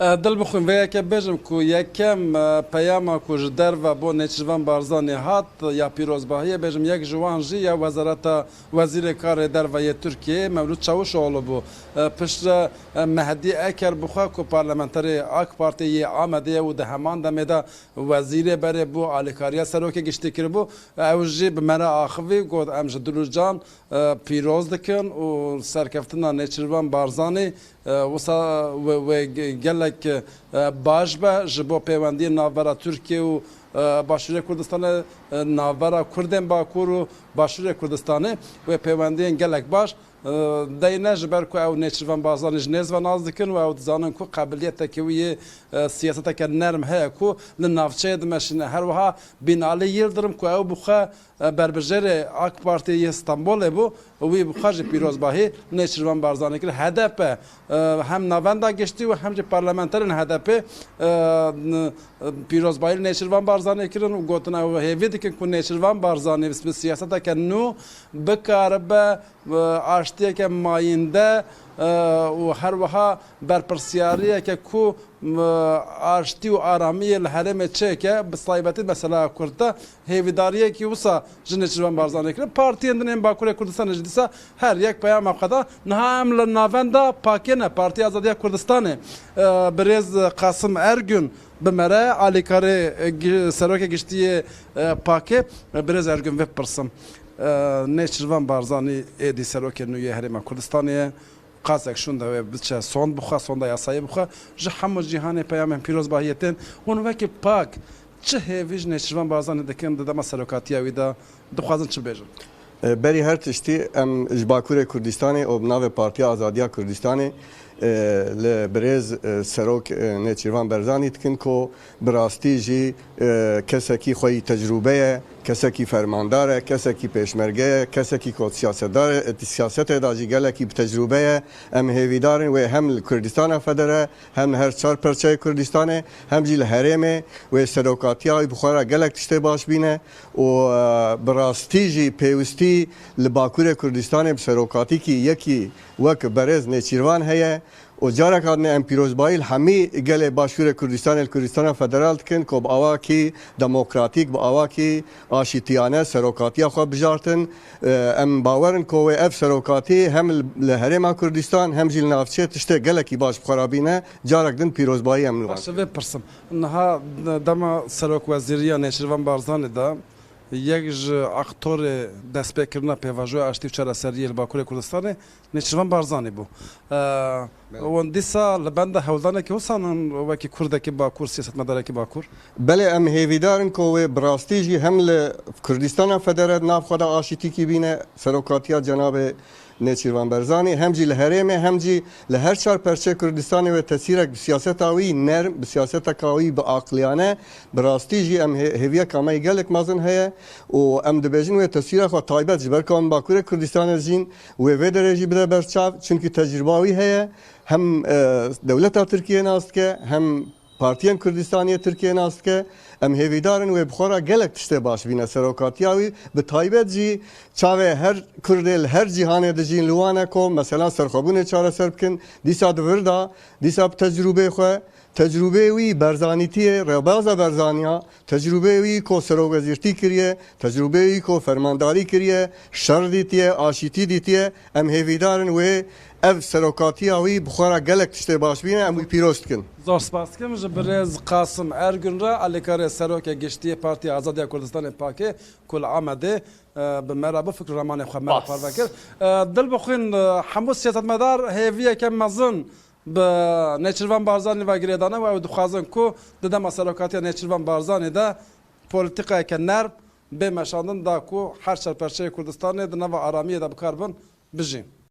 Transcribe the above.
دل بخویم و یکی بجم که یکم پیام که جدر و با نچروان بارزانی هات یا پیروزباهی بجم یک جوان جی یا وزارت وزیر کار در و ترکیه مولود چاوش آلو بو پشت مهدی اکر بخواه که پارلمانتری آک پارتی آمده و ده همان دمیده وزیر بره بو آلیکاریا سروک گشتی کر بو او جی بمرا آخوی گود امج دلو جان پیروز دکن و سرکفتنا نچروان بارزانی و گلک باش به جبو پیوندی ناورا ترکیه و باشور کردستان ناورا کردن باکور و باشور کردستان و پیوندی گلک باش دینه جبر کو او نچروان بازانج نز و ناز دکن و او زانن کو قابلیت تکوی سیاست که نرم هه کو لنافچه دمشن هر وها بینالی یلدرم کو او بخا بربجر آک پارتی استانبول بو وی بخاج پیروزباهی نچروان بارزانی کر هدف هم نواندا گشتی و هم پارلمانترین هدف پیروزباهی نچروان بارزانی کرن و گوتنا و هیوی دکن کو نچروان بارزانی بس سیاست که نو بکار به آشتی که ماینده و هر وها برپرسیاری که کو آشتی و آرامی الحرم چه که بصایبتی مثلا کرده هیویداریه که وسا جنچروان بارزانی کرد پارتی اندنیم باکور کردستان جدیسا هر یک پیام افقدا نهام لناوندا پاکینه پارتی آزادی کردستانه برز قاسم ارگون بمره آلیکاره سروک گشتی پاکه برز ارگون وب پرسم نچروان بارزانی ایدی سروک نوی هرم کردستانیه قازک شونده و بچه سوند بخواه سونده یاسایی بخواه جه همو جهان پیام پیروز باهیتن اون وکی پاک چه هیویج نچروان بارزانی دکن دما سروکاتی ویدا دخوازن چه بیجن بری هر تشتی ام باکور کردستان و بناو پارتی آزادیا کردستان لبرز سروک نچروان بارزانی تکن کو براستی جی کسی خوی تجربه کسی فرمانداره کسی پیشمرگه کسی کو سیاست داجی گله کی تجربه ام هیویدارن و هم کردستان فدره هم هر چهار پرچه کردستان هم جیل حرمه و سروکاتیای بخورا گله تشته باش بینه و براستی جی پیوستی لباکور کردستان بسروکاتی کی یکی وک برز نچروان هه و جارا کردن ام پیروزبایی همی گله باشور کردستان فدرال کن که با آوا کی دموکراتیک با آوا کی آشتیانه سروکاتی خو بجارتن ام باورن که اف سروکاتی هم لهرم کردستان هم جیل نافچه تشته گله کی باش خرابینه جارا کردن پیروزبایی ام باشه بپرسم نها دما سروک وزیریا نچروان بارزانی دا یک اکتور دست بکرنا پیواژو آشتی چرا سریع باکور کردستان نچروان بارزانی بو وان دیسا لبنده هولدانه که حسانن وکی کرده که باکور سیاست مداره که باکور بله ام هیویدارن که براستی جی هم لکردستان فدرال ناف خدا آشتی کی بینه سروکاتیا جناب نچروان بارزانی هم جی لهرمه هم جی لهر چهار پرچه کردستان و تاثیر سیاست آوی نرم سیاست کاوی با عقلیانه براستی جی ام هویه کامای گلک مازن هه و ام دبیجن و تاثیر خو تایبت جبر کام باکور کردستان زین و ودرجی بده برچاو چونکی تجربه‌ای هه هم دولت ترکیه ناست که هم پارتیان کردستانی ترکیه ناست که ام هیویدارن و بخورا گلک تشته باش بینه سروکاتیاوی به تایبت جی چاوه هر کردل هر جهان دجین لوانه کو مثلا سرخوبون چاره سر بکن دیسا دوردا دیسا تجربه خو تجربه وی برزانیتی رباز برزانیا تجربه وی کو سرو وزیرتی کریه تجربه وی کو فرمانداری کریه شر دیتیه آشیتی دیتیه ام هیویدارن و اف سروکاتیاوی بخورا گلک تشته باش بینه ام پیروست کن زور سپاس کم جبرز قاسم ارگون را علیکار سروک گشتی پارتی آزادی کردستان پاکه کل آمده به مرابط فکر رمان خو مرا پروکر دل بخوین همو سیاست مدار هیویه که مزن به نچروان بارزانی و گریدانه و دخوازن کو ددم سروکاتی نچروان بارزانی ده پولیتیکای که نرم به مشاندن دا کو هر چهار پرچه کردستان ده نو آرامی ده بکاربن بجیم